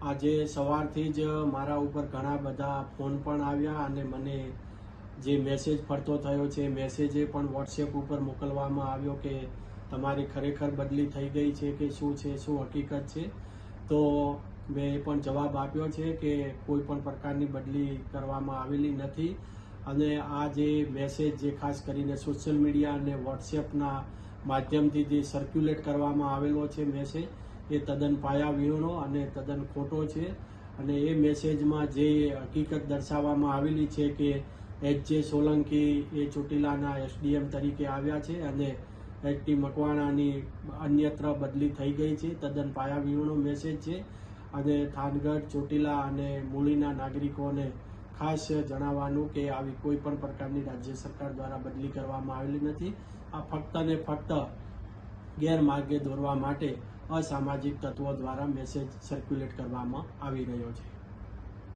આજે સવારથી જ મારા ઉપર ઘણા બધા ફોન પણ આવ્યા અને મને જે મેસેજ ફરતો થયો છે મેસેજે પણ વોટ્સએપ ઉપર મોકલવામાં આવ્યો કે તમારી ખરેખર બદલી થઈ ગઈ છે કે શું છે, શું હકીકત છે. તો મેં એ પણ જવાબ આપ્યો છે કે કોઈ પણ પ્રકારની બદલી કરવામાં આવેલી નથી. અને આ જે મેસેજ જે ખાસ કરીને સોશિયલ મીડિયા અને વોટ્સએપના માધ્યમથી જે સર્ક્યુલેટ કરવામાં આવેલો છે મેસેજ, એ તદ્દન પાયાવિહોણો અને તદ્દન ખોટો છે. અને એ મેસેજમાં જે હકીકત દર્શાવવામાં આવેલી છે કે H.J. સોલંકી એ ચોટીલાના SDM તરીકે આવ્યા છે અને H.T. મકવાણાની અન્યત્ર બદલી થઈ ગઈ છે, તદ્દન પાયાવિહોણો મેસેજ છે. અને થાનગઢ, ચોટીલા અને મૂળીના નાગરિકોને ખાસ જણાવવાનું કે આવી કોઈ પણ પ્રકારની રાજ્ય સરકાર દ્વારા બદલી કરવામાં આવેલી નથી. આ ફક્ત ને ફક્ત ગેરમાર્ગે દોરવા માટે અસામાજિક તત્વો દ્વારા મેસેજ સર્ક્યુલેટ કરવામાં આવી રહ્યો છે.